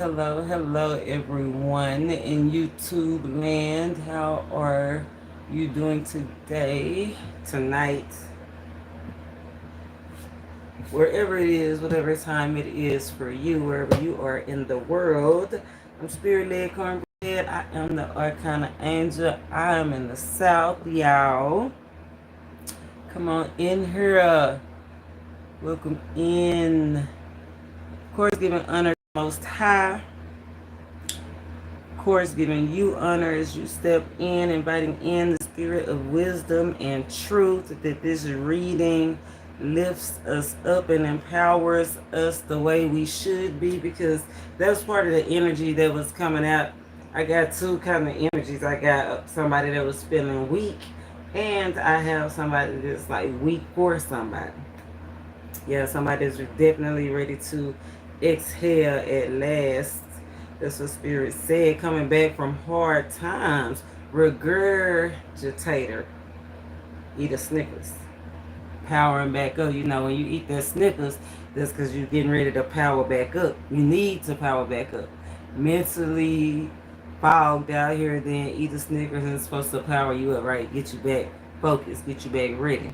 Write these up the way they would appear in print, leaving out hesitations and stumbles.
Hello everyone in YouTube land. How are you doing today, tonight, wherever it is, whatever time it is for you, wherever you are in the world? I'm Spirit Led Cornbread. I am the Arcana Angel. I am in the South, y'all. Come on in here. Welcome in. Of course, giving honor to the Most High. Course, giving you honor as you step in, inviting in the spirit of wisdom and truth, that this reading lifts us up and empowers us the way we should be, because that's part of the energy that was coming out. I got two kind of energies. I got somebody that was feeling weak, and I have somebody that's like weak for somebody. Yeah, somebody that's definitely ready to exhale at last. That's what Spirit said. Coming back from hard times. Regurgitator. Eat a Snickers. Powering back up. You know, when you eat that Snickers, that's because you're getting ready to power back up. You need to power back up. Mentally fogged out here, then eat a Snickers, and it's supposed to power you up, right? Get you back focused. Get you back ready.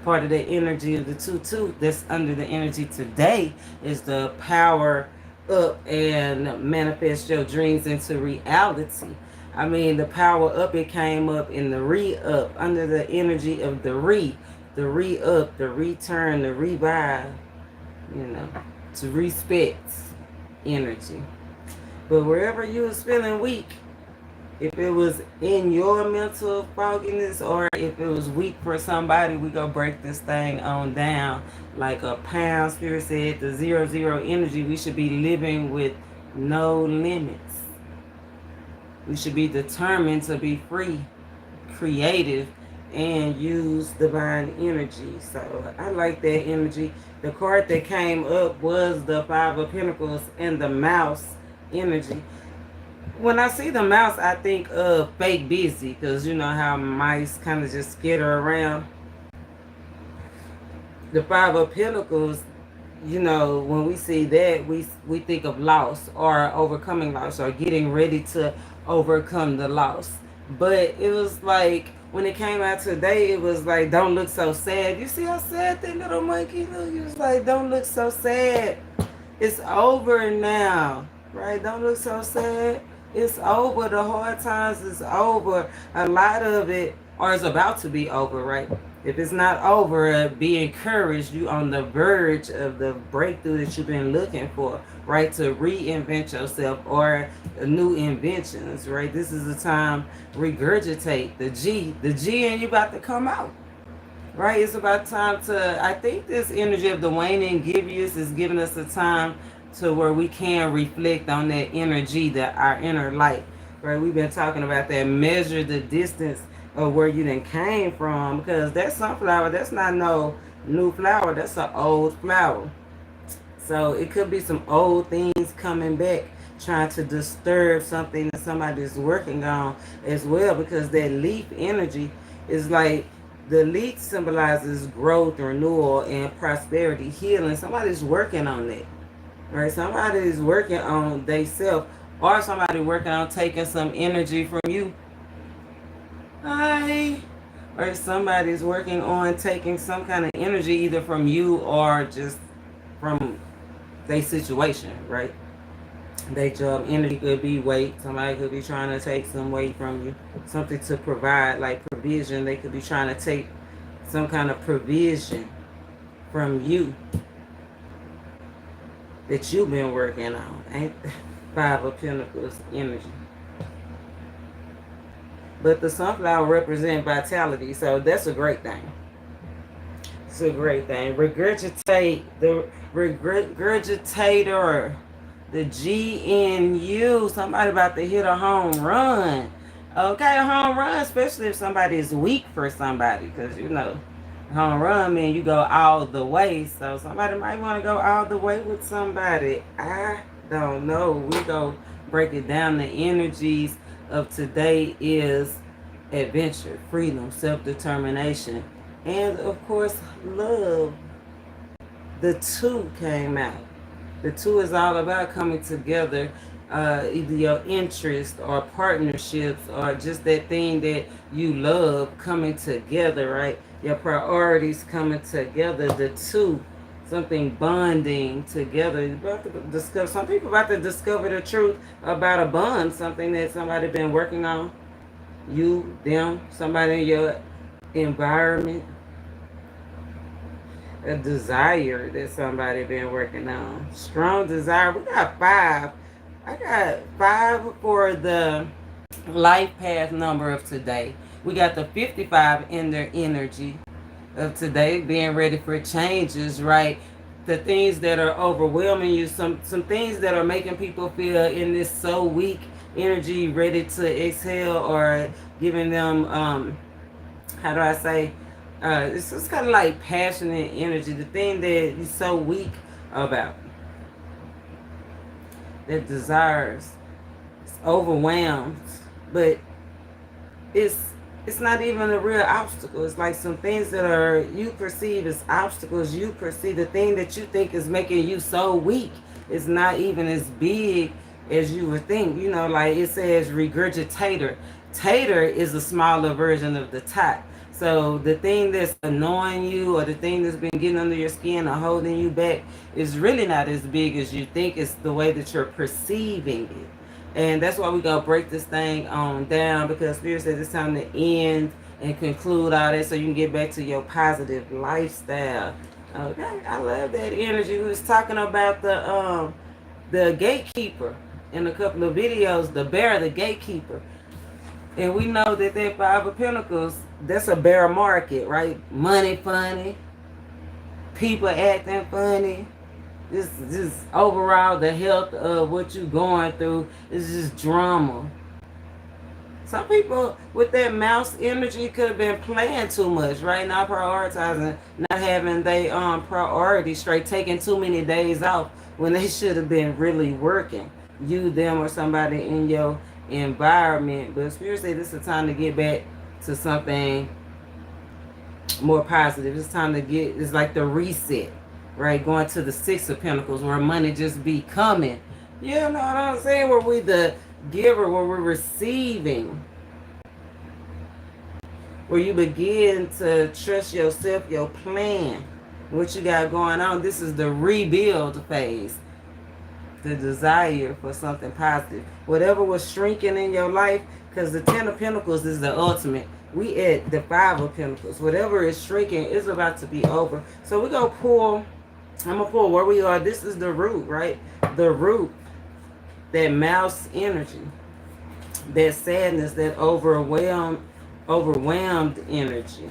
Part of the energy of the 2-2 that's under the energy today is the power up and manifest your dreams into reality. I mean, the power up, it came up in the re-up, under the energy of the re-up, the return, the revive, you know, to respect energy. But wherever you was feeling weak, if it was in your mental fogginess or if it was weak for somebody, we gonna break this thing on down like a pound. Spirit said the 0-0 energy, we should be living with no limits. We should be determined to be free, creative, and use divine energy. So I like that energy. The card that came up was the 5 of Pentacles and the mouse energy. When I see the mouse, I think of fake busy, because you know how mice kind of just skitter around. The 5 of Pentacles, you know, when we see that, we think of loss or overcoming loss or getting ready to overcome the loss. But it was like, when it came out today, it was like, don't look so sad. You see how sad that little monkey look? He was like, don't look so sad. It's over now, right? Don't look so sad. It's over. The hard times is over. A lot of it, or it's about to be over, right? If it's not over, be encouraged. You on the verge of the breakthrough that you've been looking for, right? To reinvent yourself or new inventions, right? This is the time. Regurgitate the G, and you about to come out. Right, it's about time to, I think this energy of the waning Gibeus is giving us a time to where we can reflect on that energy, that our inner light, right? We've been talking about that, measure the distance of where you then came from, because that sunflower, that's not no new flower, that's an old flower. So it could be some old things coming back, trying to disturb something that somebody's working on as well, because that leaf energy is like, the leaf symbolizes growth, renewal, and prosperity, healing. Somebody's working on that. Right? Somebody's working on themselves, or somebody working on taking some energy from you. Hi. Or somebody's working on taking some kind of energy either from you or just from their situation, right? Their job energy could be weight. Somebody could be trying to take some weight from you. Something to provide, like provision. They could be trying to take some kind of provision from you that you've been working on. Ain't 5 of Pentacles energy. But the sunflower represents vitality, so that's a great thing. It's a great thing. Regurgitate, the regurgitator, the G in you. Somebody about to hit a home run. Okay, a home run, especially if somebody is weak for somebody, because you know, home run mean you go all the way. So somebody might want to go all the way with somebody. I don't know. We go break it down. The energies of today is adventure, freedom, self-determination, and of course love. The 2 came out. The two is all about coming together, either your interest or partnerships or just that thing that you love coming together, right? Your priorities coming together, the two, something bonding together. You're about to discover, some people about to discover the truth about a bond, something that somebody been working on. You, them, somebody in your environment, a desire that somebody been working on. Strong desire. We got five. I got five for the life path number of today. We got the 55 in their energy of today, being ready for changes, right? The things that are overwhelming you, some things that are making people feel in this so weak energy, ready to exhale, or giving them how do I say, it's just kind of like passionate energy, the thing that you're so weak about, that desires, it's overwhelmed, but it's it's not even a real obstacle. It's like some things that are you perceive as obstacles. You perceive the thing that you think is making you so weak. It's not even as big as you would think. You know, like it says regurgitator. Tator is a smaller version of the tot. So the thing that's annoying you or the thing that's been getting under your skin or holding you back is really not as big as you think. It's the way that you're perceiving it. And that's why we gonna break this thing on down, because Spirit says it's time to end and conclude all that so you can get back to your positive lifestyle. Okay, I love that energy. We was talking about the gatekeeper in a couple of videos, the bear, the gatekeeper. And we know that that Five of Pentacles, that's a bear market, right? Money funny, people acting funny. This just overall the health of what you're going through is just drama. Some people with that mouse energy could have been playing too much, right? Not prioritizing, not having they priority straight, taking too many days off when they should have been really working. You, them, or somebody in your environment. But Spirit say this is a time to get back to something more positive. It's time to get, it's like the reset, right? Going to the Six of Pentacles where money just be coming. You know what I'm saying? Where we the giver, where we're receiving. Where you begin to trust yourself, your plan, what you got going on. This is the rebuild phase. The desire for something positive. Whatever was shrinking in your life, because the Ten of Pentacles is the ultimate. We at the Five of Pentacles. Whatever is shrinking is about to be over. So we're going to pull, I'm going to pull where we are. This is the root, right? The root, that mouse energy, that sadness, that overwhelmed energy.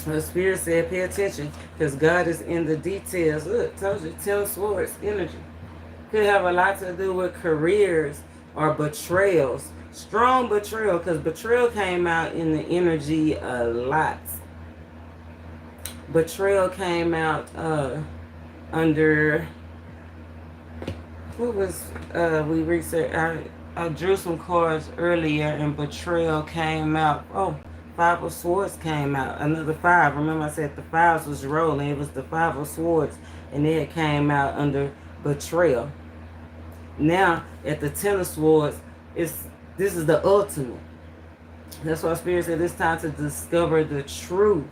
The Spirit said, pay attention, because God is in the details. Look, told you, Ten of Swords energy. Could have a lot to do with careers or betrayals. Strong betrayal, because betrayal came out in the energy a lot. Betrayal came out under, what was, we researched, I drew some cards earlier and betrayal came out. Oh, Five of Swords came out. Another five. Remember I said the fives was rolling. It was the Five of Swords. And then it came out under betrayal. Now, at the Ten of Swords, this is the ultimate. That's why Spirit said it's time to discover the truth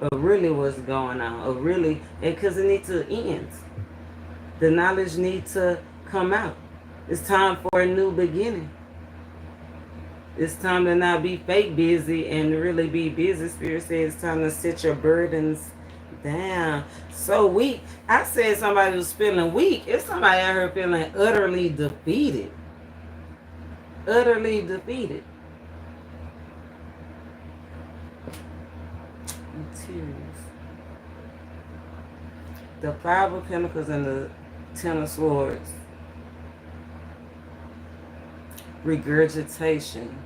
of really what's going on. Of really, because it needs to end. The knowledge needs to come out. It's time for a new beginning. It's time to not be fake busy and really be busy. Spirit says it's time to set your burdens down. So weak. I said somebody was feeling weak. It's somebody out here feeling utterly defeated. Utterly defeated. Tears. The Five of Pentacles and the Ten of Swords. Regurgitation.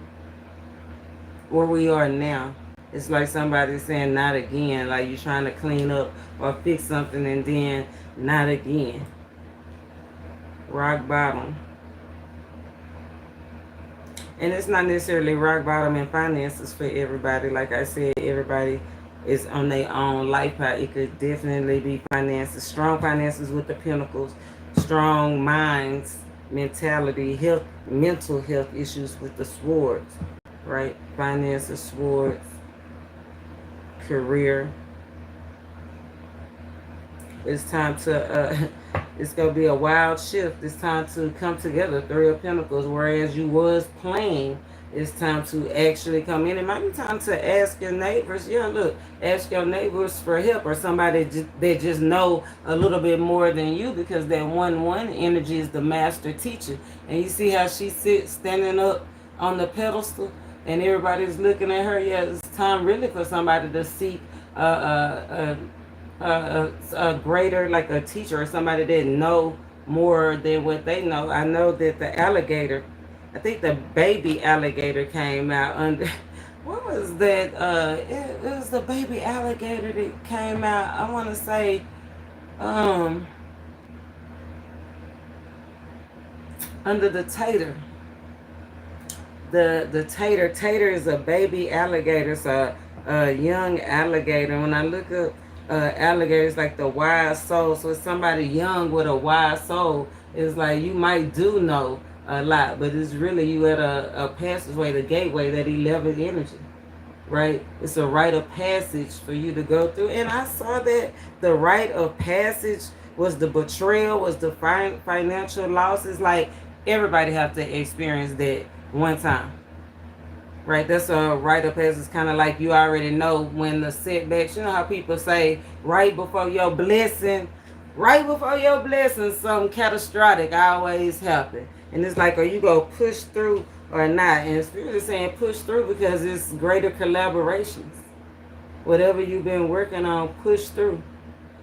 Where we are now. It's like somebody saying not again, like you're trying to clean up or fix something and then not again. Rock bottom. And it's not necessarily rock bottom in finances for everybody. Like I said, everybody is on their own life path. It could definitely be finances, strong finances with the pentacles, strong minds, mentality, health, mental health issues with the swords, right? Finances, swords, career. It's time to, it's going to be a wild shift. It's time to come together, Three of Pentacles, whereas you was playing, it's time to actually come in. It might be time to ask your neighbors. Yeah, look, ask your neighbors for help, or somebody that just know a little bit more than you, because that 1-1 energy is the master teacher. And you see how she sits standing up on the pedestal and everybody's looking at her. Yeah, it's time really for somebody to seek a greater, like a teacher or somebody that know more than what they know. I know that the alligator, I think the baby alligator came out under, what was that? It was the baby alligator that came out, I want to say, under the Tator. The Tator is a baby alligator. It's a young alligator. When I look up alligators, like the wise soul, so it's somebody young with a wise soul. It's like you might do know a lot, but it's really you at a passageway, the gateway, that 11th energy, right? It's a rite of passage for you to go through. And I saw that the rite of passage was the betrayal, was the financial losses. Like everybody have to experience that one time, right? That's a rite of passage. It's kind of like you already know when the setbacks, you know how people say right before your blessing, something catastrophic always happen. And it's like, are you going to push through or not? And Spirit is saying push through, because it's greater collaborations. Whatever you've been working on, push through.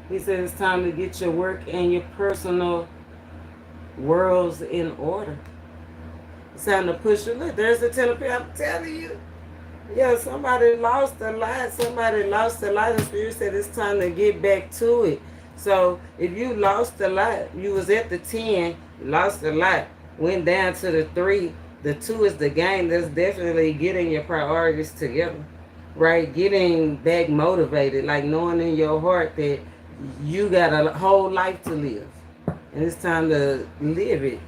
He said it's time to get your work and your personal worlds in order. It's time to push through. Look, there's the telepathy. I'm telling you. Yeah, somebody lost a lot. And Spirit said it's time to get back to it. So if you lost a lot, you was at the 10, lost a lot, went down to the 3. The 2 is the game. That's definitely getting your priorities together, right? Getting back motivated, like knowing in your heart that you got a whole life to live. And it's time to live it.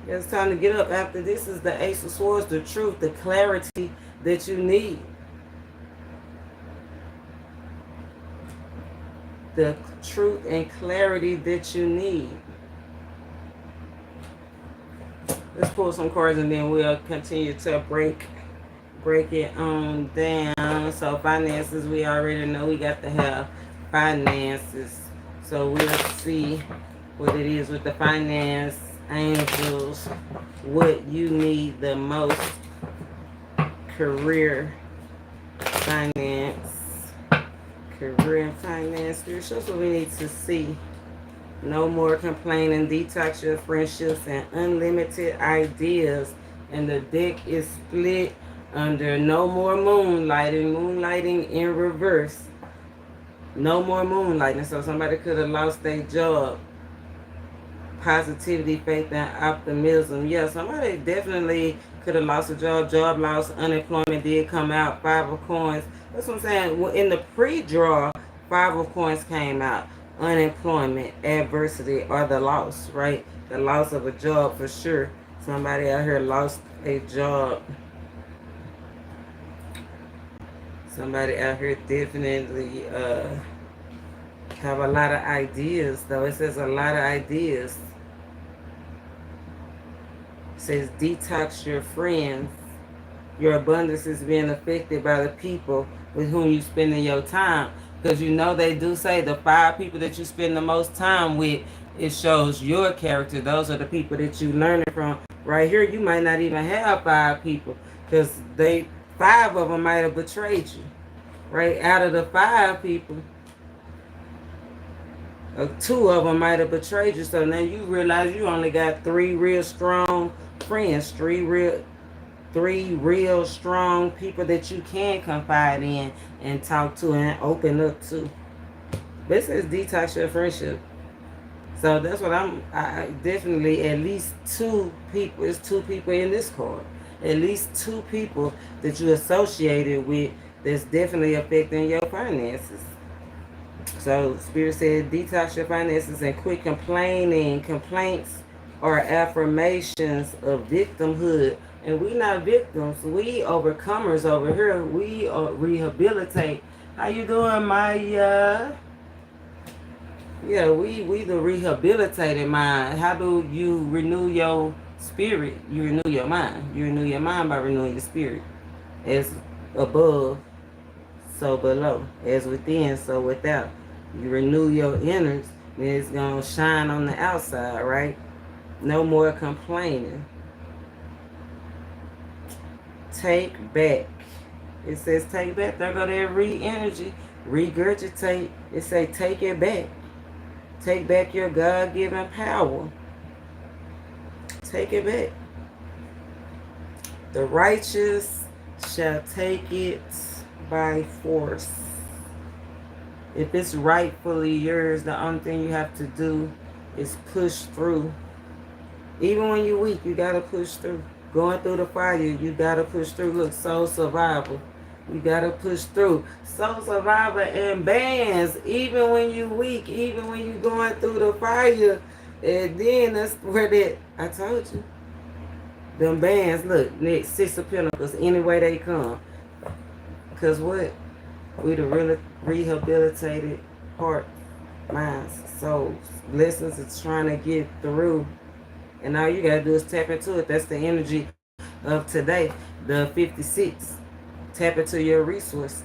It's time to get up. After this is the Ace of Swords, the truth, the clarity that you need. The truth and clarity that you need. Let's pull some cards and then we'll continue to break it on down. So finances, we already know we got to have finances. So we'll see what it is with the finance angels, what you need the most. Career, finance, spiritual. So we need to see. No more complaining, detox your friendships, and unlimited ideas. And the deck is split under no more moonlighting in reverse. No more moonlighting. So somebody could have lost their job. Positivity, faith, and optimism. Yeah, somebody definitely could have lost a job. Job loss, unemployment did come out. 5 of coins. That's what I'm saying. In the pre-draw, 5 of coins came out. Unemployment, adversity, or the loss, right? The loss of a job for sure. Somebody out here lost a job. Somebody out here definitely have a lot of ideas, though. It says a lot of ideas. It says detox your friends. Your abundance is being affected by the people with whom you spending your time. Because you know they do say the 5 people that you spend the most time with, it shows your character. Those are the people that you learning from. Right here, you might not even have 5 people, because 5 of them might have betrayed you. Right? Out of the 5 people, 2 of them might have betrayed you. So now you realize you only got 3 real strong friends, 3 real strong people that you can confide in and talk to and open up to. This is detox your friendship. So that's what I definitely, at least 2 people. It's 2 people in this card. At least 2 people that you associated with that's definitely affecting your finances. So Spirit said detox your finances and quit complaining. Complaints are affirmations of victimhood. And we not victims. We overcomers over here. We rehabilitate. How you doing, Maya? Yeah, we the rehabilitated mind. How do you renew your spirit? You renew your mind. You renew your mind by renewing your spirit. As above, so below. As within, so without. You renew your innards, then it's gonna shine on the outside, right? No more complaining. Take back. It says take back. There go that re-energy. Regurgitate. It say take it back. Take back your God-given power. Take it back. The righteous shall take it by force. If it's rightfully yours, the only thing you have to do is push through. Even when you're weak, you gotta push through. Going through the fire, you gotta push through. Look, soul survival. You gotta push through. Soul survivor and bands, even when you weak, even when you going through the fire. And then that's where that, I told you. Them bands, look, next 6 of Pentacles, any way they come. Because what? We the really rehabilitated heart, minds, souls. Lessons it's trying to get through. And all you gotta do is tap into it. That's the energy of today, the 56. Tap into your resources.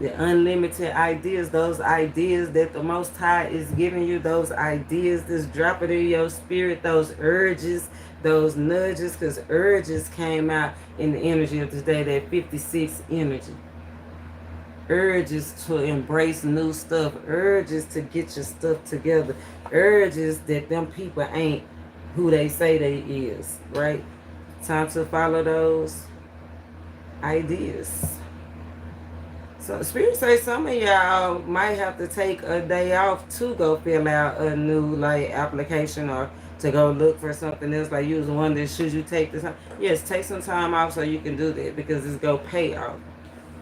The unlimited ideas, those ideas that the Most High is giving you, those ideas that's dropping in your spirit, those urges, those nudges, because urges came out in the energy of today, that 56 energy. Urges to embrace new stuff, urges to get your stuff together, urges that them people ain't who they say they is, right? Time to follow those ideas. So Spirit say some of y'all might have to take a day off to go fill out a new like application or to go look for something else. Like you was wondering, should you take this? Yes, take some time off so you can do that because it's go pay off.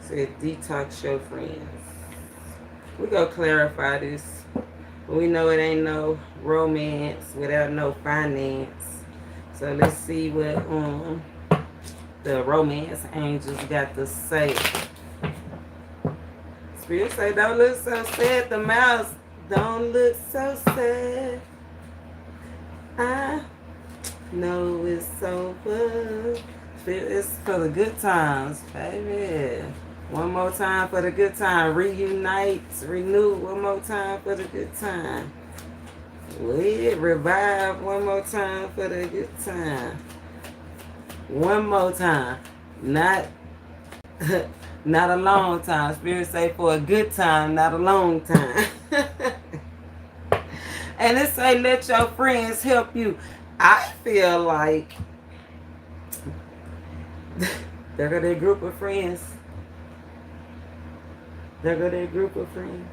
Said detox your friends. We go clarify this. We know it ain't no romance without no finance. So let's see what the romance angels got to say. Spirit say, don't look so sad. The mouse, don't look so sad. I know it's over. It's for the good times, baby. One more time for the good time. Reunite, renew one more time for the good time. Revive one more time for the good time. One more time. Not not a long time. Spirit say for a good time, not a long time. And it say let your friends help you. I feel like there go that group of friends. There go that group of friends.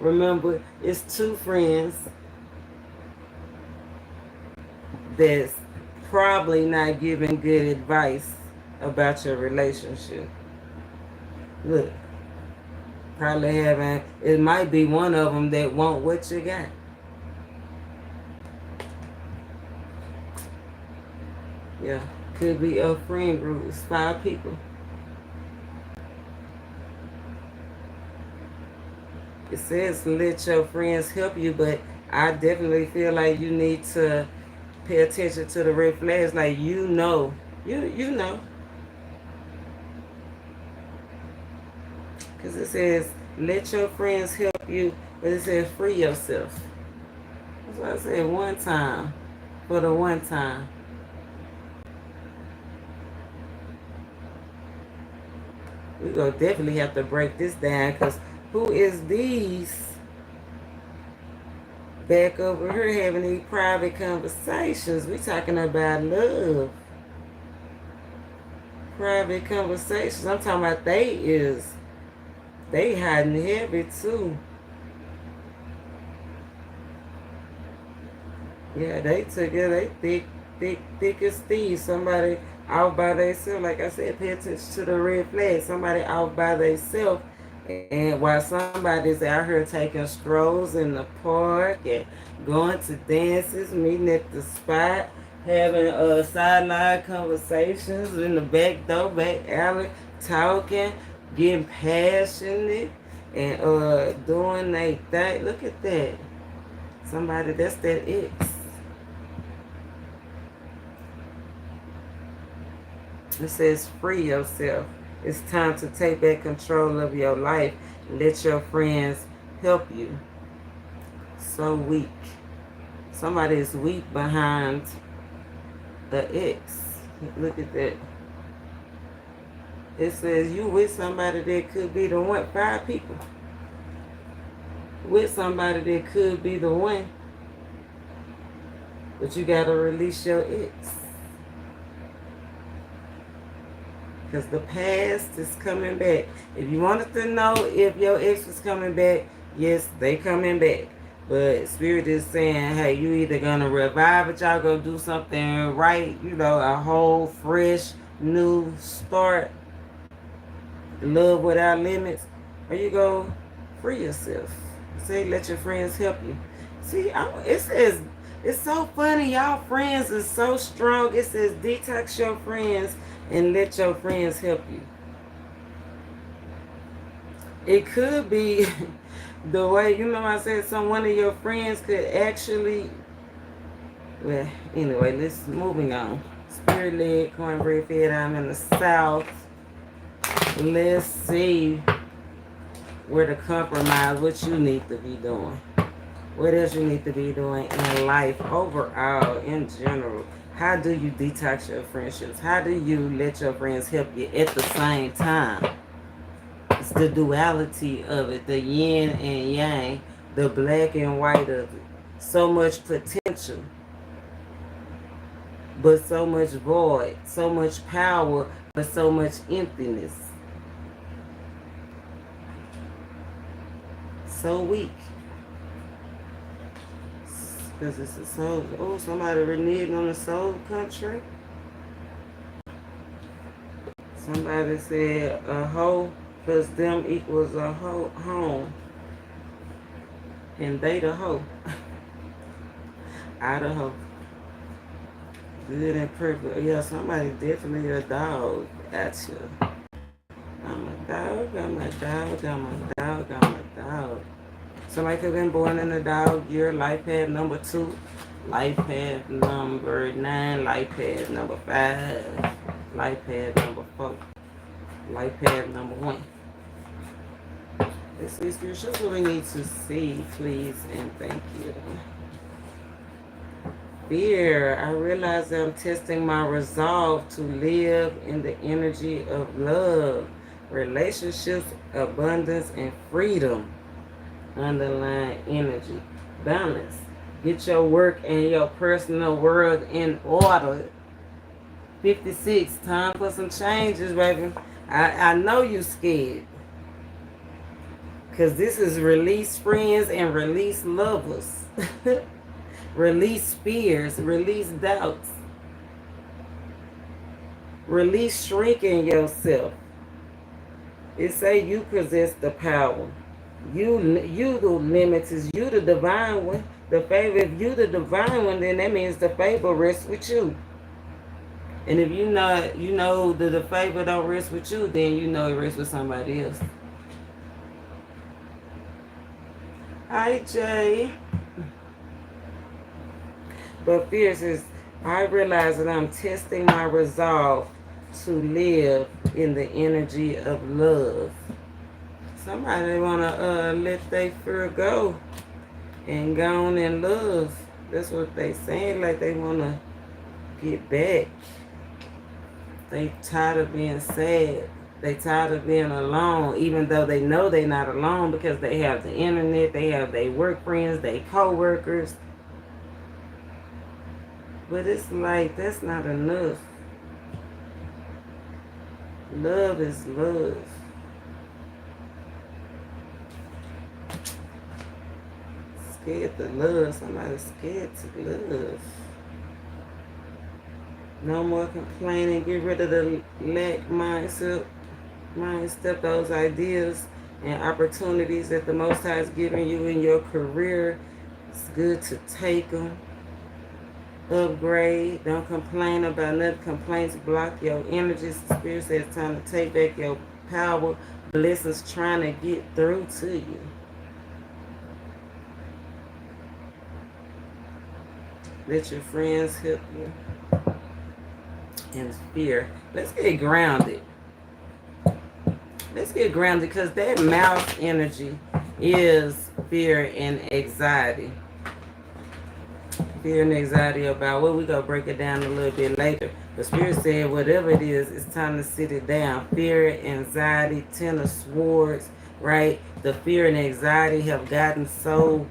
Remember, it's 2 friends that's probably not giving good advice about your relationship. Look, probably having, it might be one of them that want what you got. Yeah, could be a friend group. It's 5 people. It says let your friends help you, but I definitely feel like you need to pay attention to the red flags. Like you know. Because it says let your friends help you, but it says free yourself. That's why I said one time. For the one time. We're going to definitely have to break this down because who is these back over here having these private conversations? We talking about love. Private conversations. I'm talking about they hiding heavy too. Yeah, they took it. They thick as thieves. Somebody out by themselves. Like I said, pay attention to the red flag. Somebody out by themselves, and while somebody's out here taking strolls in the park and going to dances, meeting at the spot, having sideline conversations in the back door, back alley, talking, getting passionate, and doing their thing. Look at that. Somebody, that's that X. It says free yourself. It's time to take back control of your life. Let your friends help you. So weak. Somebody is weak behind the X. Look at that. It says you with somebody that could be the one. 5 people. With somebody that could be the one. But you got to release your X. Because the past is coming back. If you wanted to know if your ex was coming back, yes, they coming back. But Spirit is saying, hey, you either going to revive it, y'all going to do something right, you know, a whole fresh new start, love without limits, or you go free yourself. Say, let your friends help you. See, it says, it's so funny, y'all friends is so strong. It says, detox your friends and let your friends help you. It could be the way, you know, I said one of your friends could actually, well, anyway, let's moving on. Spirit led, cornbread fed, I'm in the South. Let's see where to compromise, what you need to be doing. What else you need to be doing in life overall, in general. How do you detox your friendships? How do you let your friends help you at the same time? It's the duality of it, the yin and yang, the black and white of it. So much potential, but so much void. So much power, but so much emptiness. So weak. Because it's a soul. Oh, somebody reneged on the soul country. Somebody said a hoe plus them equals a home. And they the hoe. Idaho. Good and perfect. Yeah, somebody definitely a dog at you. I'm a dog, I'm a dog, I'm a dog, I'm a dog. Somebody could have been born in the dog year, life path number 2, life path number 9, life path number 5, life path number 4, life path number 1. Let's see, spiritual, what we need to see, please, and thank you. Fear. I realize that I'm testing my resolve to live in the energy of love, relationships, abundance, and freedom. Underlying energy. Balance. Get your work and your personal world in order. 56. Time for some changes, baby. I know you scared. Because this is release friends and release lovers. Release fears. Release doubts. Release shrinking yourself. It say you possess the power. You the limits is you the divine one. The favor, if you the divine one, then that means the favor rests with you. And if you know that the favor don't rest with you, then you know it rests with somebody else. Hi, Jay. But fear says, I realize that I'm testing my resolve to live in the energy of love. Somebody wanna let their fear go and go on in love. That's what they saying, like they wanna get back. They tired of being sad. They tired of being alone, even though they know they're not alone because they have the internet, they have their work friends, their co-workers. But it's like, that's not enough. Love is love. Scared to love. Somebody's scared to love. No more complaining. Get rid of the lack mindset. Step those ideas and opportunities that the Most High is giving you in your career. It's good to take them. Upgrade. Don't complain about nothing. Complaints block your energies. The Spirit says it's time to take back your power. Blessings trying to get through to you. Let your friends help you. And fear. Let's get grounded. Let's get grounded because that mouth energy is fear and anxiety. Fear and anxiety about what we're going to break it down a little bit later. The Spirit said whatever it is, it's time to sit it down. Fear, anxiety, 10 of swords, right? The fear and anxiety have gotten so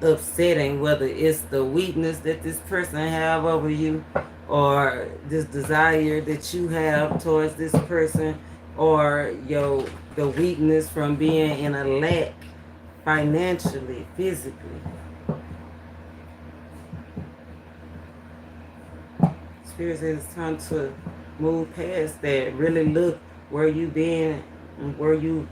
upsetting, whether it's the weakness that this person have over you or this desire that you have towards this person or the weakness from being in a lack financially, physically. Spirit says it's time to move past that. Really look where you been and where you,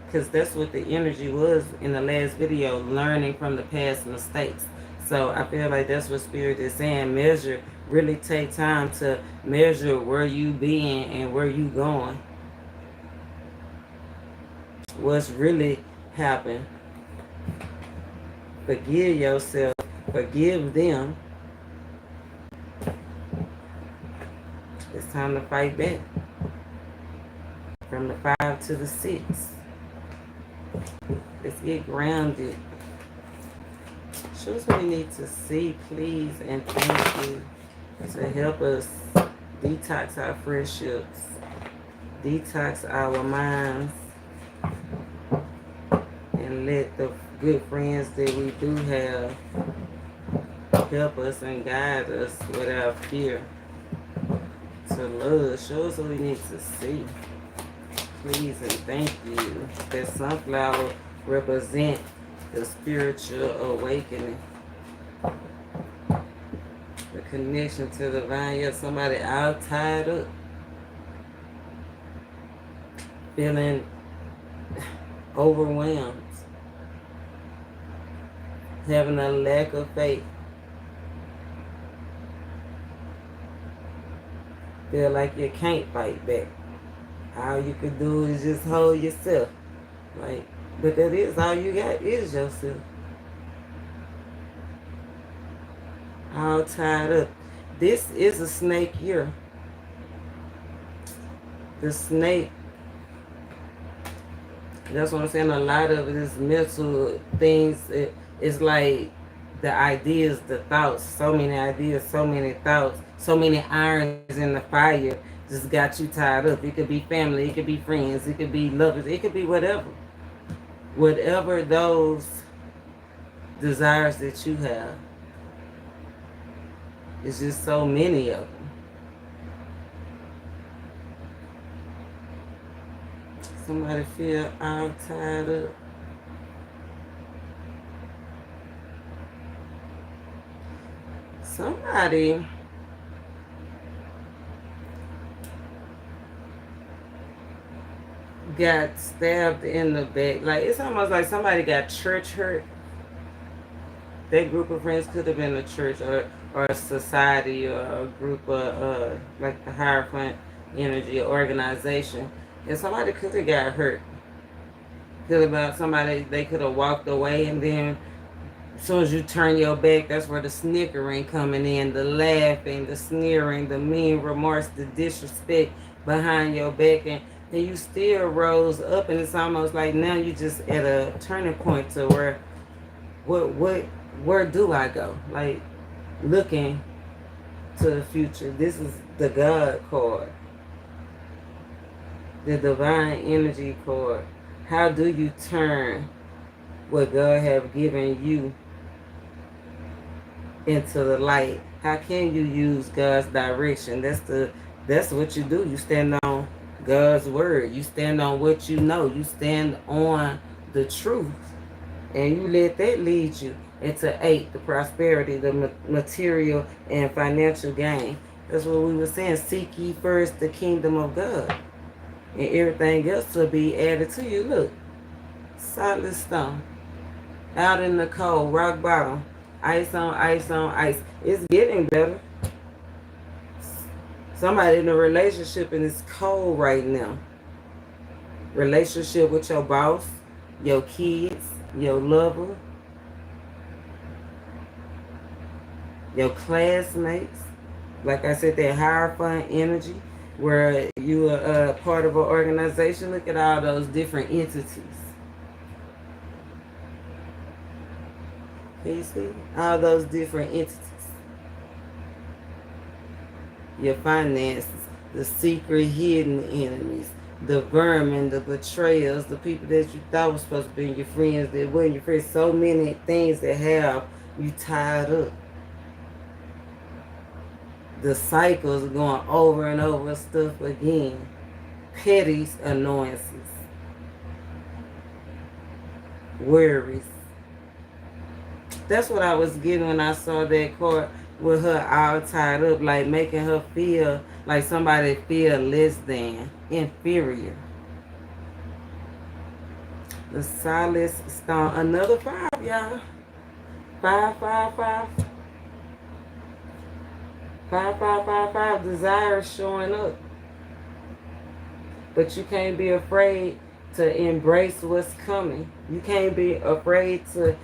because that's what the energy was in the last video, learning from the past mistakes. So I feel like that's what Spirit is saying. Measure, really take time to measure where you been and where you going. What's really happened. Forgive yourself. Forgive them. It's time to fight back. From the 5 to the 6. Let's get grounded. Show us what we need to see, please, and thank you to help us detox our friendships, detox our minds, and let the good friends that we do have help us and guide us without fear to love. Show us what we need to see, please, and thank you. That sunflower represent the spiritual awakening, the connection to the divine. You have somebody out tied up, feeling overwhelmed, having a lack of faith, feel like you can't fight back. All you can do is just hold yourself. Like, but that is all you got is yourself. All tied up. This is a snake year. The snake, that's what I'm saying, a lot of it is mental things. It's like the ideas, the thoughts, so many ideas, so many thoughts, so many irons in the fire just got you tied up. It could be family, it could be friends, it could be lovers, it could be whatever. Whatever those desires that you have. It's just so many of them. Somebody feel all tied up. Somebody got stabbed in the back. Like, it's almost like somebody got church hurt. That group of friends could have been a church or a society or a group of like the Hierophant energy organization. And somebody could have got hurt. Could have been somebody, they could have walked away, and then as soon as you turn your back, that's where the snickering coming in, the laughing, the sneering, the mean remorse, the disrespect behind your back, and you still rose up, and it's almost like now you just at a turning point to where do I go? Like, looking to the future. This is the God card, the divine energy card. How do you turn what God have given you into the light? How can you use God's direction? That's what you do. You stand on God's word. You stand on what you know. You stand on the truth, and you let that lead you into 8, the prosperity, the material and financial gain. That's what we were saying. Seek ye first the kingdom of God. And everything else will be added to you. Look, solid stone. Out in the cold, rock bottom. Ice on ice on ice. It's getting better. Somebody in a relationship and it's cold right now. Relationship with your boss, your kids, your lover, your classmates. Like I said, that higher fun energy where you are part of an organization. Look at all those different entities. Can you see? All those different entities. Your finances, the secret hidden enemies, the vermin, the betrayals, the people that you thought were supposed to be your friends that weren't your friends. So many things that have you tied up. The cycles going over and over stuff again. Petty annoyances. Worries. That's what I was getting when I saw that card with her all tied up, like making her feel like somebody feel less than, inferior. The solid stone. Another 5, y'all. 5, 5, 5. 5, 5, 5, 5. Desire showing up. But you can't be afraid to embrace what's coming. You can't be afraid to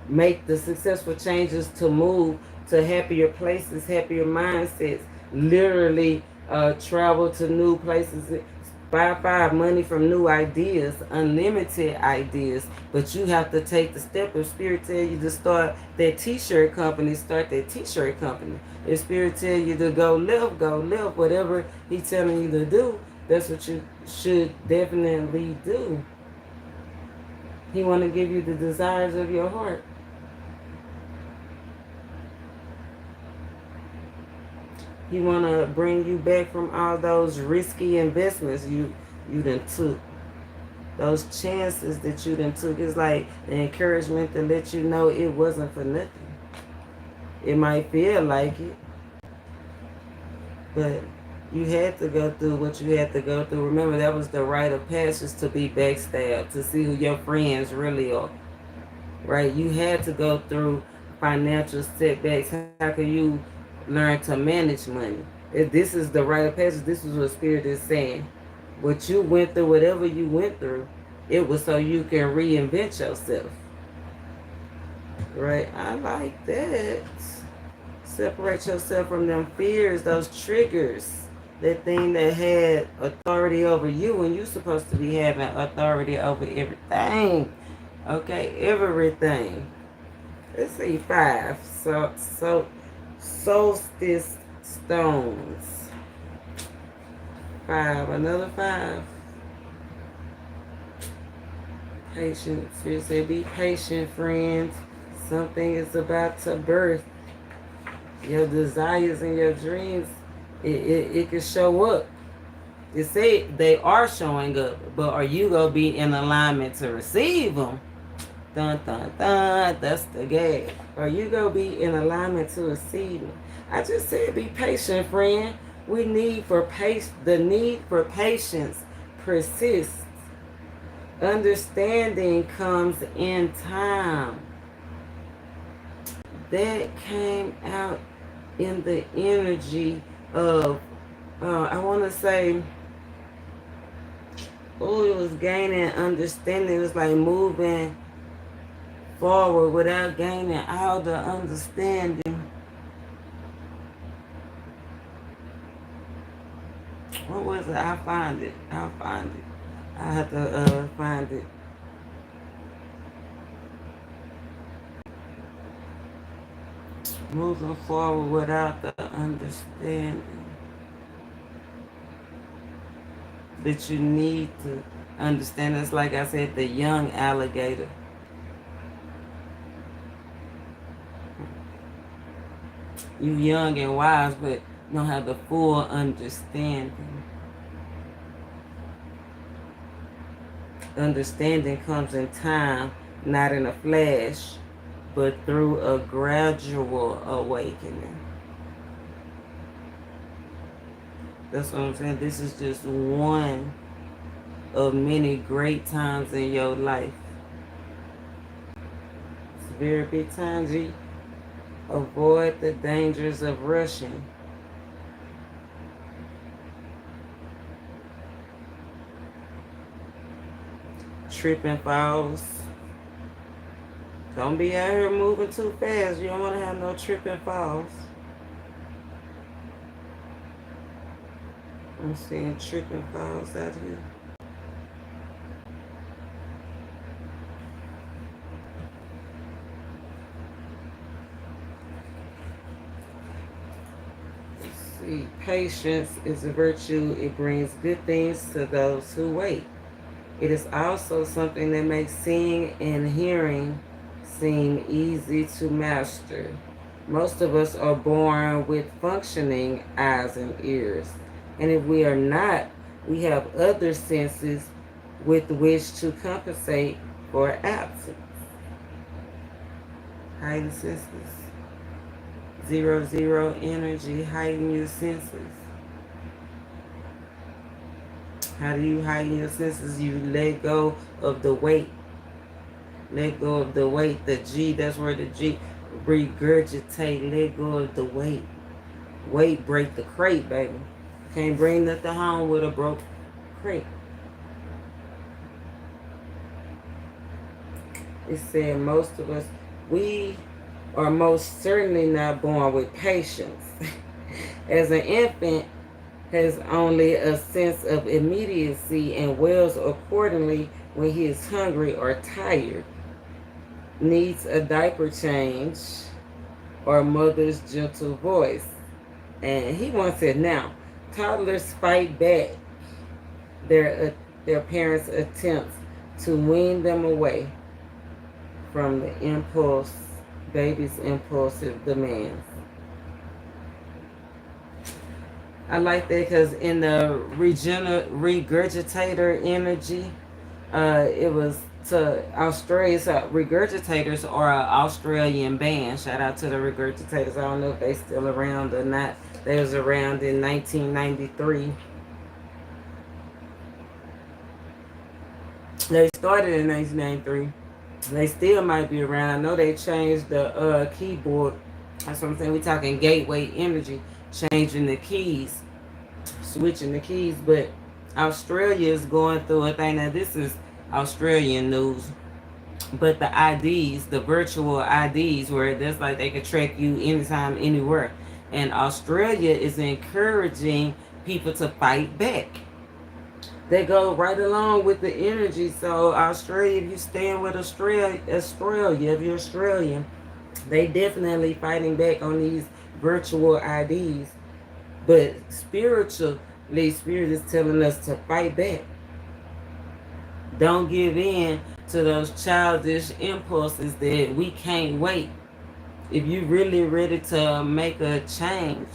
make the successful changes to move to happier places, happier mindsets. Literally travel to new places. 5, 5, money from new ideas, unlimited ideas. But you have to take the step. If Spirit tell you to start that t-shirt company, start that t-shirt company. If Spirit tell you to go live, whatever He telling you to do, that's what you should definitely do. He want to give you the desires of your heart. He want to bring you back from all those risky investments you done took. Those chances that you done took. It's like the encouragement to let you know it wasn't for nothing. It might feel like it, but you had to go through what you had to go through. Remember, that was the rite of passage, to be backstabbed, to see who your friends really are. Right? You had to go through financial setbacks. How can you learn to manage money? If this is the rite of passage, this is what Spirit is saying. What you went through, whatever you went through, it was so you can reinvent yourself. Right? I like that. Separate yourself from them fears, those triggers. That thing that had authority over you when you're supposed to be having authority over everything. Okay, everything. Let's see, 5. Solstice stones. 5, another 5. Patience. Here say, be patient, friends. Something is about to birth. Your desires and your dreams, it can show up. You say they are showing up, but are you going to be in alignment to receive them? Dun, dun, dun. That's the gag. Are you going to be in alignment to receive them? I just said be patient, friend. The need for patience persists. Understanding comes in time. That came out in the energy of, I want to say, it was gaining understanding. It was like moving forward without gaining all the understanding. What was it? I'll find it. I have to find it. Moving forward without the understanding that you need to understand. It's like I said, the young alligator. You young and wise, but don't have the full understanding. Understanding comes in time, not in a flash, but through a gradual awakening. That's what I'm saying. This is just one of many great times in your life. It's a very big time, G. Avoid the dangers of rushing. Tripping falls. Don't be out here moving too fast. You don't want to have no tripping falls. I'm seeing tripping falls out here. See, patience is a virtue. It brings good things to those who wait. It is also something that makes seeing and hearing seem easy to master. Most of us are born with functioning eyes and ears. And if we are not, we have other senses with which to compensate for absence. Heightened senses. 0, energy, heighten your senses. How do you heighten your senses? You let go of the weight. Let go of the weight. The G, that's where the G, regurgitate. Let go of the weight. Weight break the crate, baby. Can't bring nothing home with a broke crate. It said most of us, we are most certainly not born with patience. As an infant has only a sense of immediacy and wails accordingly when he is hungry or tired, needs a diaper change or mother's gentle voice. And he once said, now, toddlers fight back their parents' attempts to wean them away from the impulse, baby's impulsive demands. I like that because in the regurgitator energy, it was to Australia. So regurgitators are an Australian band. Shout out to the regurgitators. I don't know if they still around or not. They was around in 1993. They started in 1993. They still might be around. I know they changed the keyboard. That's what I'm saying. We're talking gateway energy, changing the keys, switching the keys. But Australia is going through a thing. Now, this is Australian news. But the IDs, the virtual IDs, where that's like they can track you anytime, anywhere. And Australia is encouraging people to fight back. They go right along with the energy. So Australia, if you stand with Australia, if you're Australian, they definitely fighting back on these virtual IDs. But spiritually, Spirit is telling us to fight back. Don't give in to those childish impulses that we can't wait. If you really ready to make a change,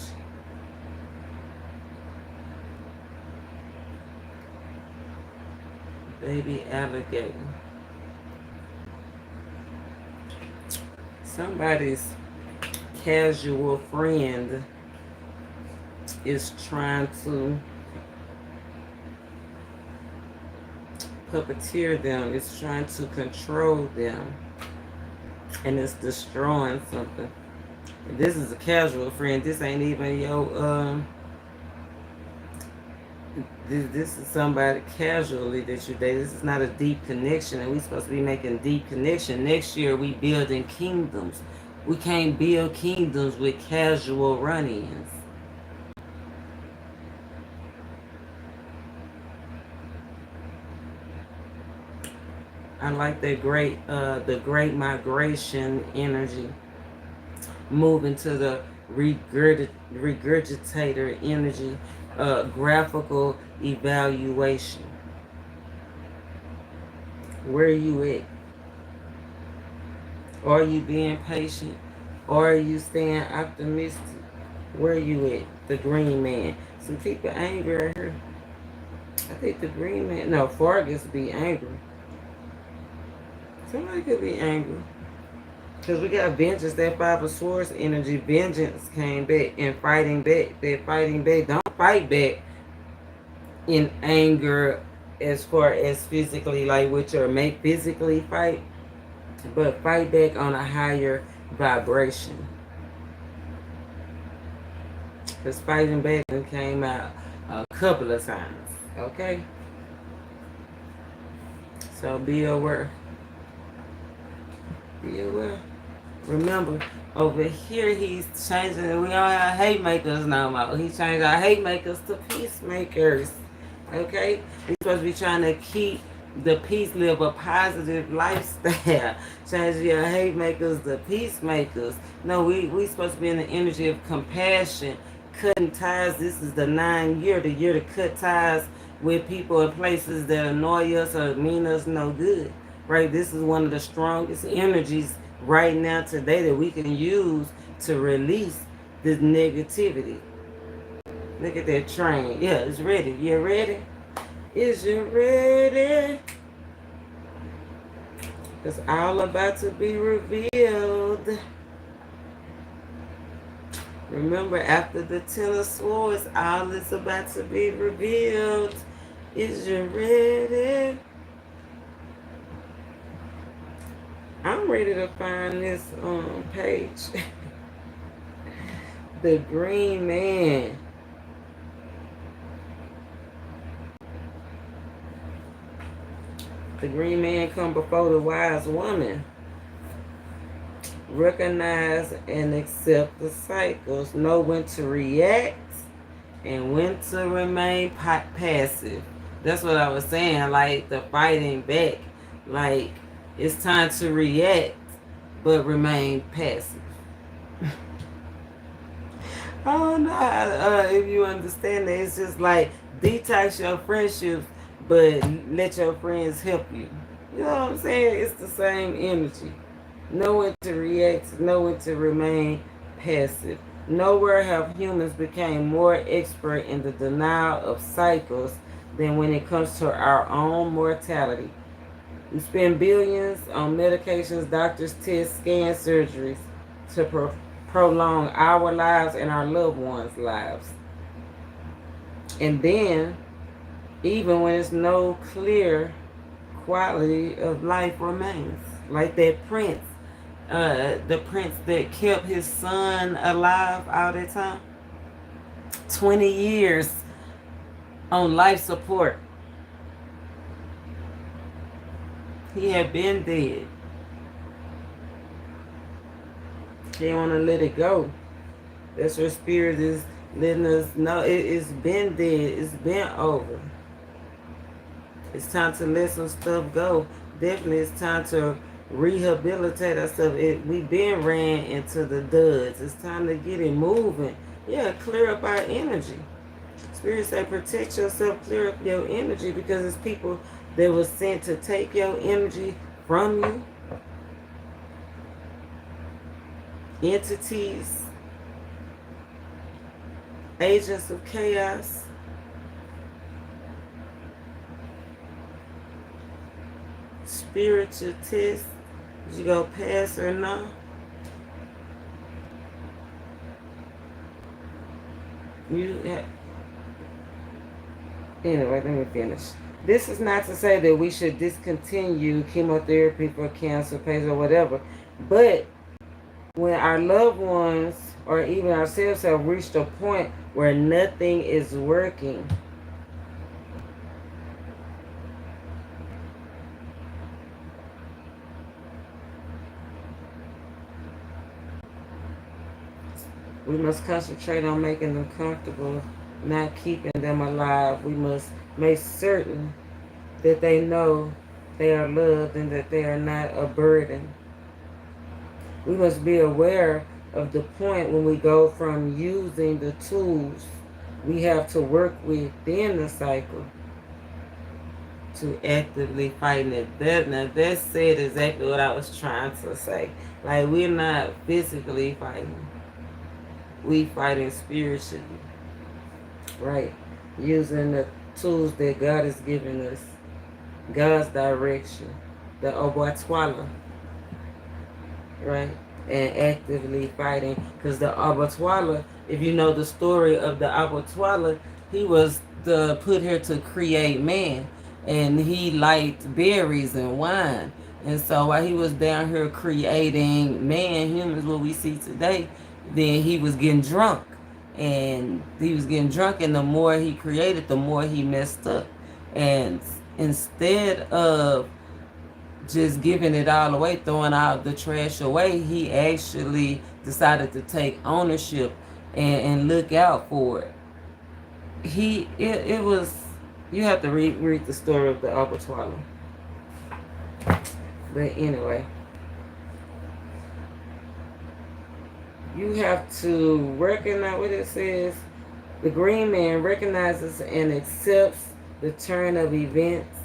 baby alligator. Somebody's casual friend is trying to puppeteer them. It's trying to control them. And it's destroying something. This is a casual friend. This ain't even your this is somebody casually that you date. This is not a deep connection, and we supposed to be making deep connection. Next year we building kingdoms. We can't build kingdoms with casual run-ins. I like that the great migration energy, moving to the regurgitator energy, graphical evaluation. Where are you at? Are you being patient? Or are you staying optimistic? Where are you at? The green man. Some people angry right here. I think the green man, no, Fargus be angry. Somebody could be angry. Because we got vengeance, that Five of Swords energy. Vengeance came back and fighting back. That fighting back. Don't fight back in anger as far as physically, like with your mate, physically fight, but fight back on a higher vibration. Because fighting back came out a couple of times. Okay? So be aware. Be aware. Remember, over here he's changing. We don't have hate makers no more. He changed our hate makers to peacemakers. Okay? We're supposed to be trying to keep the peace, live a positive lifestyle. Change your hate makers to peacemakers. No, we supposed to be in the energy of compassion, cutting ties. This is the 9th year, the year to cut ties with people and places that annoy us or mean us no good. Right? This is one of the strongest energies right now today that we can use to release this negativity. Look at that train. Yeah, it's ready. You ready? Is you ready? It's all about to be revealed. Remember, after the 10 of Swords, all is about to be revealed. Is you ready? I'm ready to find this page. The Green Man. The Green Man come before the wise woman. Recognize and accept the cycles. Know when to react and when to remain passive. That's what I was saying, like the fighting back. Like, it's time to react, but remain passive. I don't know if you understand that. It's just like detox your friendships, but let your friends help you. You know what I'm saying? It's the same energy. Know when to react, know when to remain passive. Nowhere have humans become more expert in the denial of cycles than when it comes to our own mortality. We spend billions on medications, doctors, tests, scans, surgeries to prolong our lives and our loved ones' lives. And then, even when it's no clear quality of life remains, like that prince, the prince that kept his son alive all that time, 20 years on life support. He had been dead. He didn't want to let it go. That's what spirit is letting us know. It's been dead. It's been over. It's time to let some stuff go. Definitely it's time to rehabilitate ourselves. We've been ran into the duds. It's time to get it moving. Yeah, clear up our energy. Spirit say protect yourself, clear up your energy, because it's people that was sent to take your energy from you. Entities, agents of chaos. Spiritual test. Did you go pass or no? Anyway, let me finish. This is not to say that we should discontinue chemotherapy for cancer patients or whatever, but when our loved ones or even ourselves have reached a point where nothing is working, we must concentrate on making them comfortable, not keeping them alive. We must make certain that they know they are loved and that they are not a burden. We must be aware of the point when we go from using the tools we have to work within the cycle to actively fighting it. That said exactly what I was trying to say. Like, we're not physically fighting. We fighting spiritually. Right? Using the tools that God has given us. God's direction. The Obatwala. Right? and actively fighting. Because the Abattoir, if you know the story of the Abattoir, he was put here to create man, and he liked berries and wine. And so while he was down here creating man, humans, what we see today, then he was getting drunk. And he was getting drunk, and the more he created, the more he messed up. And instead of just giving it all away, throwing out the trash away, he actually decided to take ownership and look out for it. It was, you have to read the story of the Abattoir. But anyway, you have to recognize what it says. The green man recognizes and accepts the turn of events,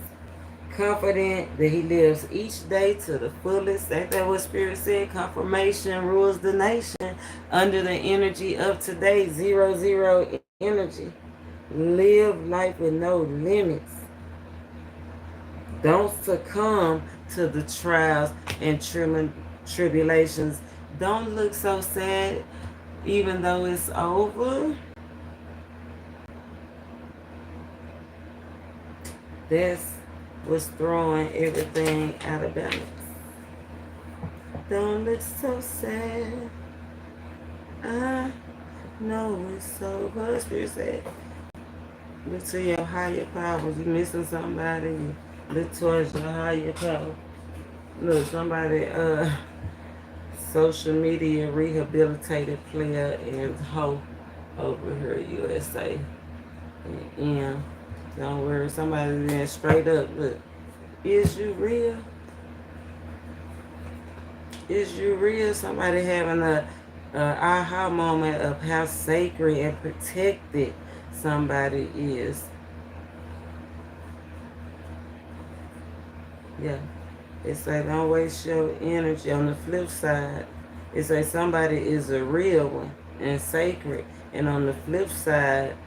confident that he lives each day to the fullest. Ain't that what Spirit said? Confirmation rules the nation under the energy of today. 0 energy. Live life with no limits. Don't succumb to the trials and tribulations. Don't look so sad even though it's over. That's what's throwing everything out of balance. Don't look so sad. I know it's over. Spirit said, look to your higher powers. You missing somebody, look towards your higher power. Look, somebody, social media rehabilitated player and hoe over here, USA. Yeah, don't worry, somebody being straight up. Look, is you real? Is you real? Somebody having a aha moment of how sacred and protected somebody is. Yeah. It's like don't waste your energy. On the flip side, it's like somebody is a real one and sacred. And on the flip side,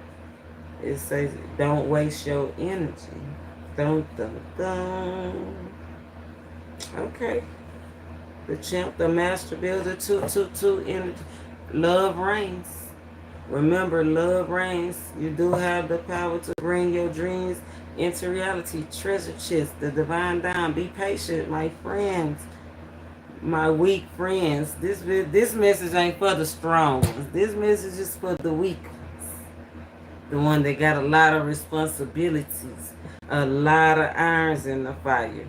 it says don't waste your energy. Dun, dun, dun. Okay. The champ, the master builder, 222 energy. Love reigns. Remember, love reigns. You do have the power to bring your dreams into reality. Treasure chest, the divine down. Be patient, my friends, my weak friends. This message ain't for the strong ones. This message is for the weak ones. The one that got a lot of responsibilities, a lot of irons in the fire,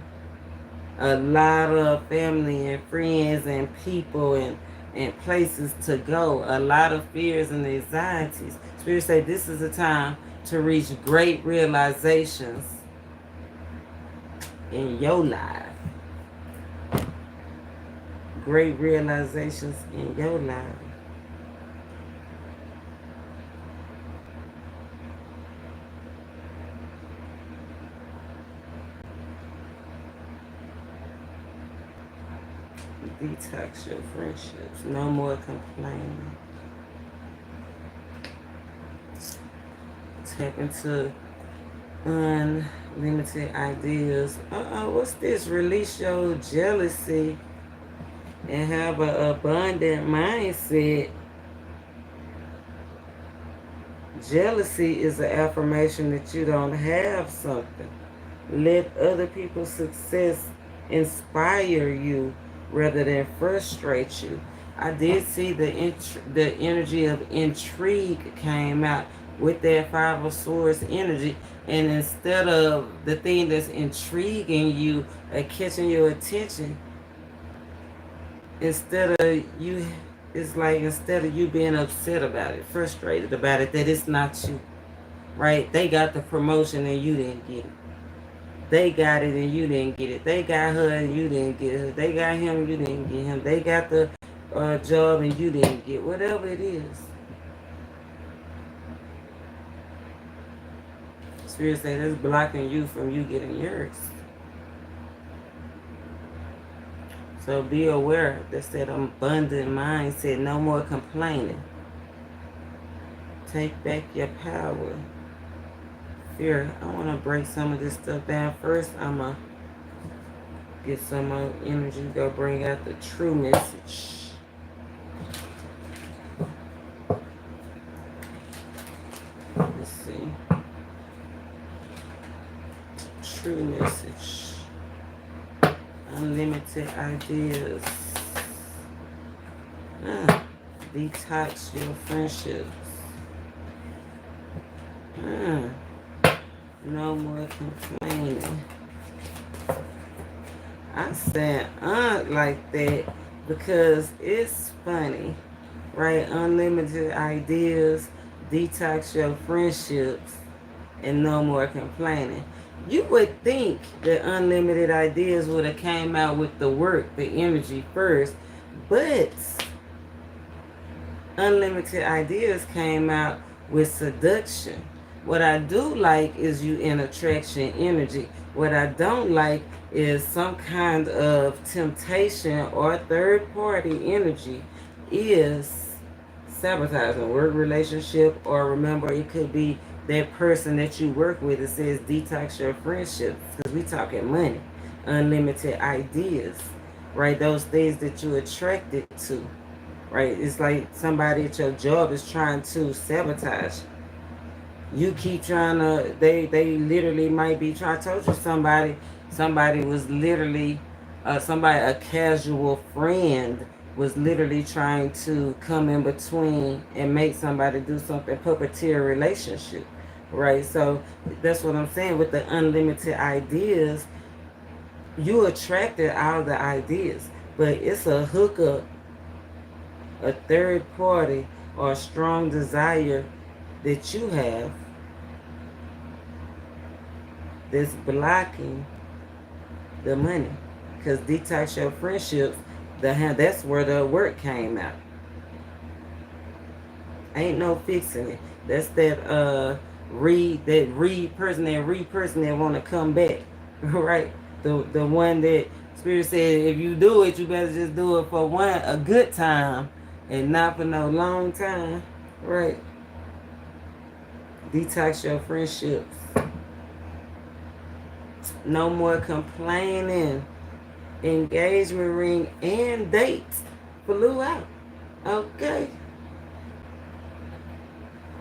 a lot of family and friends and people and places to go, a lot of fears and anxieties. Spirit say this is a time to reach great realizations in your life. Great realizations in your life. Detox your friendships. No more complaining. Tap into unlimited ideas. What's this? Release your jealousy and have an abundant mindset. Jealousy is an affirmation that you don't have something. Let other people's success inspire you rather than frustrate you. I did see the energy of intrigue came out with that Five of Swords energy. And instead of the thing that's intriguing you or catching your attention, instead of you, it's like instead of you being upset about it, frustrated about it, that it's not you, right? They got the promotion and you didn't get it. They got it and you didn't get it. They got her and you didn't get her. They got him and you didn't get him. They got the job and you didn't get whatever it is. Spirit say that's blocking you from you getting yours. So be aware. That's that abundant mindset. No more complaining. Take back your power. Fear. I want to break some of this stuff down. First, I'm going to get some more energy. Go bring out the true message. unlimited ideas. Ah, detox your friendships. Ah, no more complaining. I said like that because it's funny, right? Unlimited ideas, detox your friendships, and no more complaining. You would think that unlimited ideas would have came out with the work, the energy first, but unlimited ideas came out with seduction. What I do like is you in attraction energy. What I don't like is some kind of temptation or third party energy is sabotaging work relationship, or remember it could be that person that you work with. It says detox your friendships because we talking money, unlimited ideas, right? Those things that you attracted to, right? It's like somebody at your job is trying to sabotage. You keep trying to, they literally might be trying, I told you somebody was literally, a casual friend was literally trying to come in between and make somebody do something, puppeteer a relationship, right? So that's what I'm saying with the unlimited ideas. You attracted all the ideas, but it's a hookup, a third party, or a strong desire that you have that's blocking the money. Because detox your friendships, that's where the work came out. Ain't no fixing it. That's that person that want to come back, right? The one that Spirit said, if you do it, you better just do it for a good time and not for no long time, right? Detox your friendships. No more complaining. Engagement ring and dates flew out. Okay.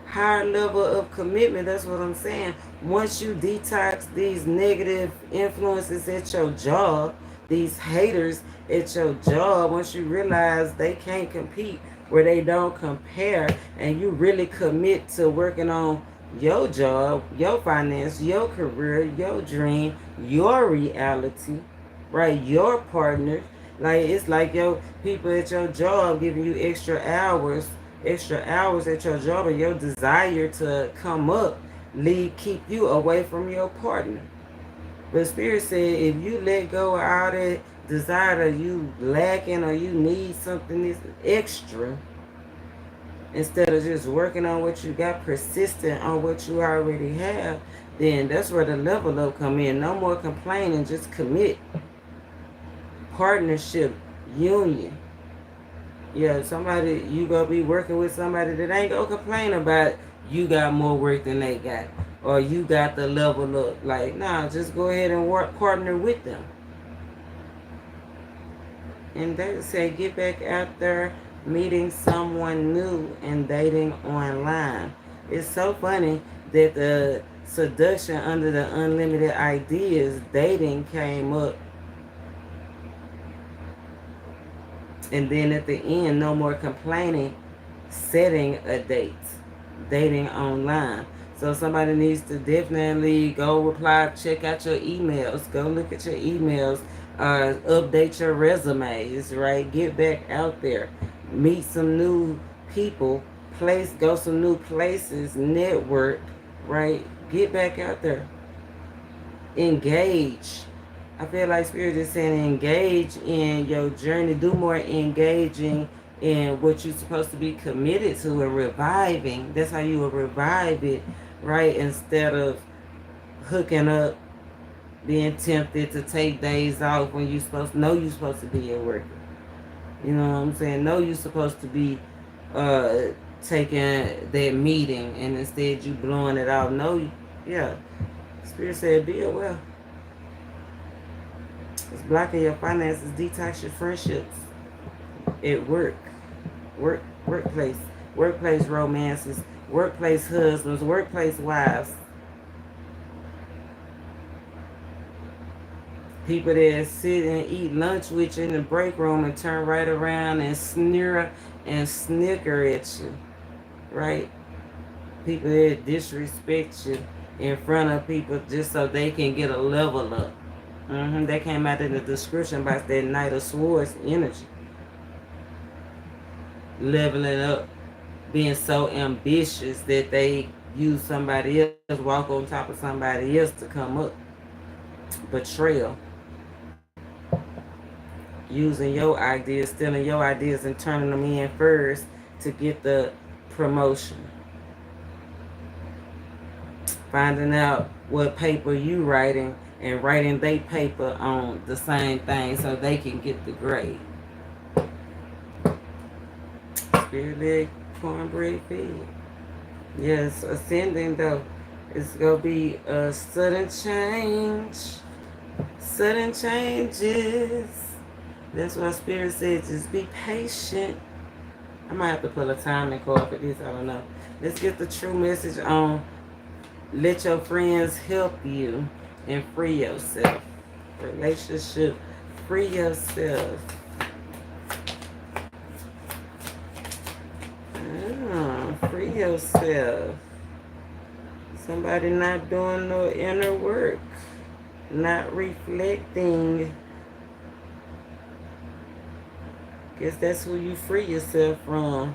Higher level of commitment. That's what I'm saying. Once you detox these negative influences at your job, these haters at your job, once you realize they can't compete where they don't compare, and you really commit to working on your job, your finance, your career, your dream, your reality, right? Your partner. Like, it's like your people at your job giving you extra hours at your job, and your desire to come up keep you away from your partner. But Spirit said if you let go of all that desire that you lacking or you need something that's extra, instead of just working on what you got, persistent on what you already have, then that's where the level up come in. No more complaining, just commit. Partnership, union. Yeah, you gonna be working with somebody that ain't gonna complain about you got more work than they got, or you got the level up. Like, nah, just go ahead and partner with them. And they say, get back out there meeting someone new and dating online. It's so funny that the seduction under the unlimited ideas, dating came up. And then at the end, no more complaining, setting a date, dating online. So somebody needs to definitely go reply, check out your emails, go look at your emails, update your resumes, right? Get back out there, meet some new people, go some new places, network, right? Get back out there. Engage. I feel like Spirit is saying engage in your journey. Do more engaging in what you're supposed to be committed to and reviving. That's how you will revive it, right? Instead of hooking up, being tempted to take days off when you're supposed to be at work. You know what I'm saying? Know you're supposed to be taking that meeting, and instead you blowing it off. Yeah. Spirit said be aware. It's blocking your finances, detox your friendships at workplace romances, workplace husbands, workplace wives. People that sit and eat lunch with you in the break room and turn right around and sneer and snicker at you, right? People that disrespect you in front of people just so they can get a level up. That came out in the description box, that Knight of Swords energy. Leveling up, being so ambitious that they use somebody else, walk on top of somebody else to come up. Betrayal. Using your ideas, stealing your ideas and turning them in first to get the promotion. Finding out what paper you writing and writing their paper on the same thing so they can get the grade. Spirit leg cornbread feed. Yes, ascending though. It's gonna be a sudden change. Sudden changes. That's why Spirit said just be patient. I might have to pull a timing card for this, I don't know. Let's get the true message on. Let your friends help you and free yourself. Relationship, free yourself. Free yourself. Somebody not doing no inner work, not reflecting. Guess that's who you free yourself from.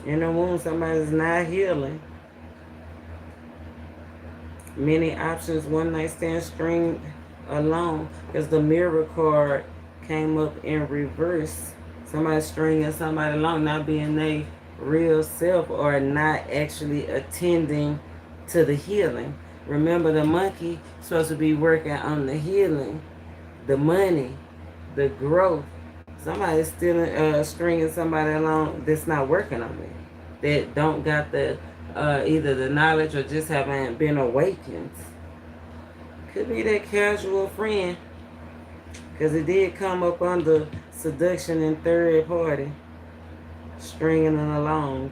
In the womb, somebody's not healing. Many options, one night stand, string alone. Because the mirror card came up in reverse. Somebody stringing somebody along, not being their real self or not actually attending to the healing. Remember, the monkey supposed to be working on the healing, the money, the growth. Somebody's still stringing somebody along that's not working on it. That don't got the either the knowledge or just haven't been awakened. Could be that casual friend. Because it did come up under seduction and third party. Stringing them along.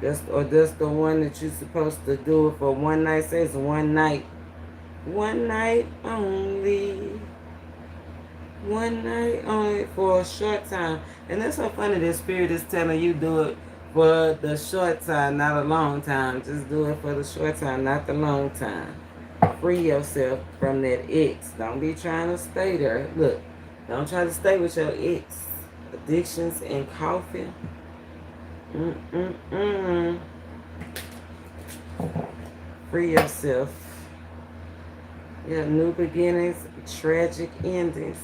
That's the one that you're supposed to do it for one night. Says one night. One night only. One night only for a short time. And that's so funny that Spirit is telling you do it for the short time, not a long time. Just do it for the short time, not the long time. Free yourself from that ex. Don't be trying to stay there. Look, don't try to stay with your ex. Addictions and coughing. Free yourself. Yeah, new beginnings, tragic endings.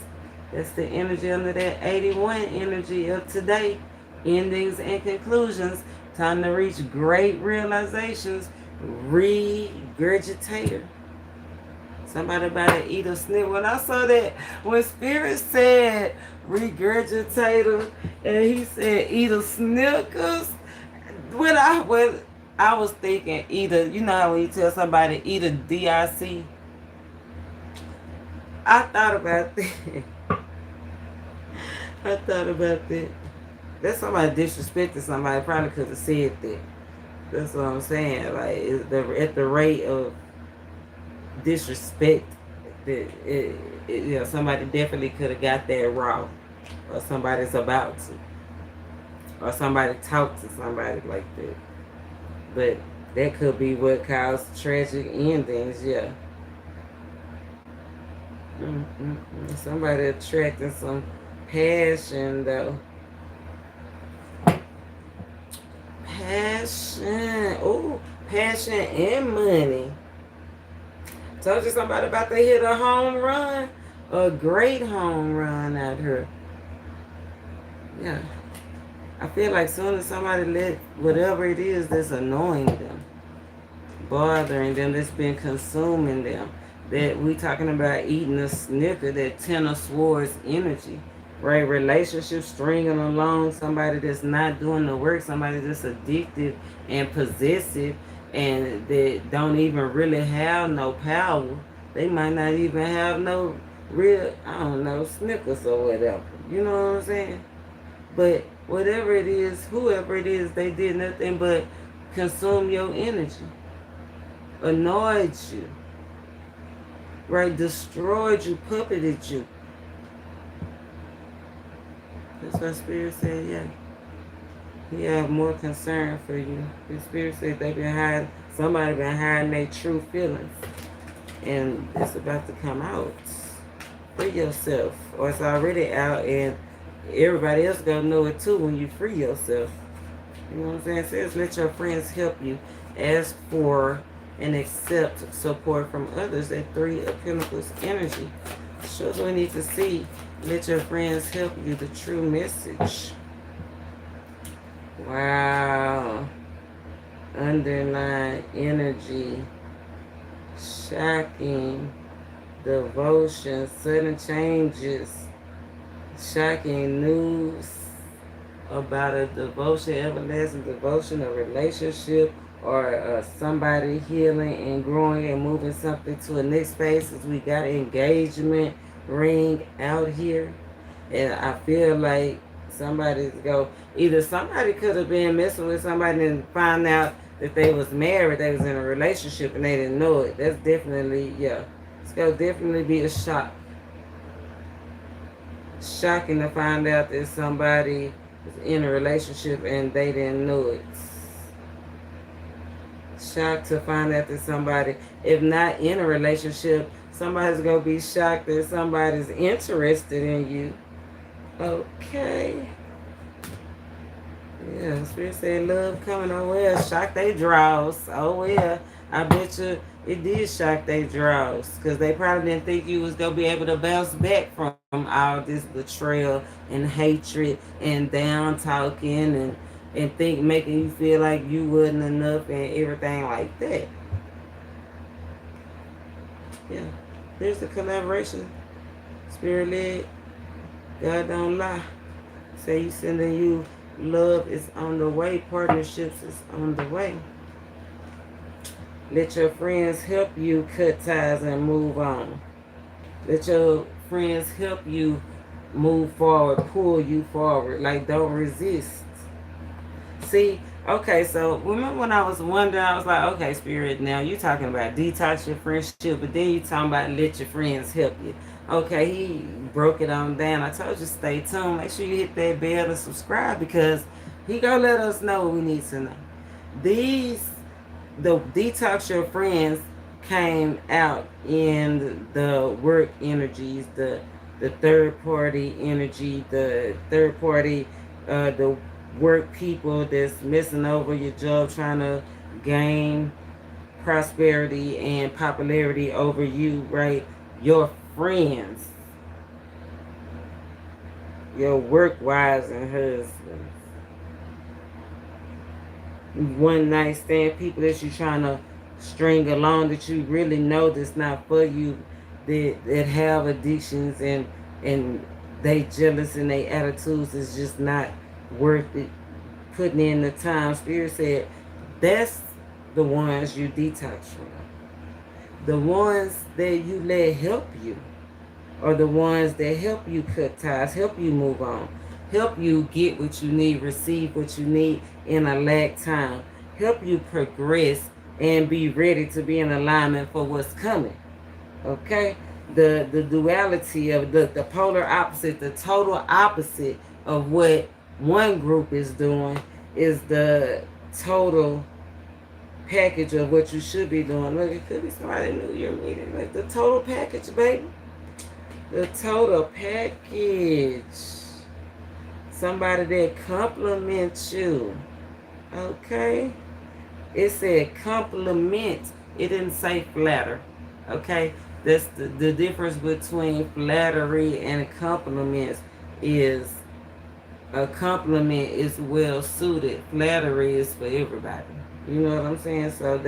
That's the energy under that 81 energy of today. Endings and conclusions. Time to reach great realizations. Regurgitator. Somebody about to eat a Snickers. When I saw that, when Spirit said regurgitator and he said eat a Snickers, when I was thinking either, you know how when you tell somebody eat a DIC, I thought about that. I thought about that. That's somebody disrespecting somebody. Probably could have said that. That's what I'm saying. Like at the rate of disrespect, somebody definitely could have got that raw, or somebody's about to, or somebody talked to somebody like that. But that could be what caused tragic endings. Yeah. Somebody attracting some passion though. Passion. Oh, passion and money. Told you somebody about to hit a home run. A great home run out here. Yeah. I feel like soon as somebody let whatever it is that's annoying them, bothering them, that's been consuming them, that we talking about eating a Snicker, that Ten of Swords energy, right? Relationship stringing along, somebody that's not doing the work, somebody that's addictive and possessive and that don't even really have no power. They might not even have no real, I don't know, Snickers or whatever. You know what I'm saying? But whatever it is, whoever it is, they did nothing but consume your energy. annoyed you, right? Destroyed you, puppeted you. That's what Spirit said, yeah. He have more concern for you. The Spirit said they been hiding, somebody been hiding their true feelings. And it's about to come out. Free yourself. Or it's already out and everybody else gonna know it too when you free yourself. You know what I'm saying? It says let your friends help you. Ask for and accept support from others. That Three of Pentacles energy. Shows we need to see. Let your friends help you. The true message. Wow. Underlying energy. Shocking. Devotion. Sudden changes. Shocking news about a devotion, everlasting devotion, a relationship, or somebody healing and growing and moving something to a next phase. As we got engagement ring out here, and I feel like either somebody could have been messing with somebody and find out that they was married, they was in a relationship and they didn't know it. That's definitely, yeah, it's gonna definitely be a shock. Shocking to find out that somebody was in a relationship and they didn't know it. Shocked to find out that somebody, if not in a relationship, somebody's gonna be shocked that somebody's interested in you. Okay. Yeah, Spirit said love coming. Oh well, shock they draws. Oh well, I bet you it did shock they draws. Because they probably didn't think you was going to be able to bounce back from all this betrayal and hatred and down talking and making you feel like you wasn't enough and everything like that. Yeah, there's the collaboration. Spirit led. God don't lie. Say you sending you love is on the way. Partnerships is on the way. Let your friends help you cut ties and move on. Let your friends help you move forward, pull you forward. Like, don't resist. See, okay, so remember when I was wondering, I was like, okay, Spirit, now you talking about detox your friendship, but then you talking about let your friends help you. Okay, he broke it on down. I told you stay tuned. Make sure you hit that bell and subscribe because he gonna let us know what we need to know. The detox your friends came out in the work energies, the third party energy, the third party, the work people that's messing over your job, trying to gain prosperity and popularity over you, right? Your friends, your work wives and husbands, one night stand people that you're trying to string along that you really know that's not for you, that have addictions and they jealous and their attitudes is just not worth it putting in the time. Spirit said that's the ones you detox from. The ones that you let help you are the ones that help you cut ties, help you move on, help you get what you need, receive what you need in a lag time, help you progress and be ready to be in alignment for what's coming. Okay? The duality of the polar opposite, the total opposite of what one group is doing is the total package of what you should be doing. Look, it could be somebody new you're meeting. Like the total package, baby. The total package. Somebody that compliments you. Okay? It said compliment. It didn't say flatter. Okay? That's the difference between flattery and compliments is a compliment is well suited. Flattery is for everybody. You know what I'm saying? So that's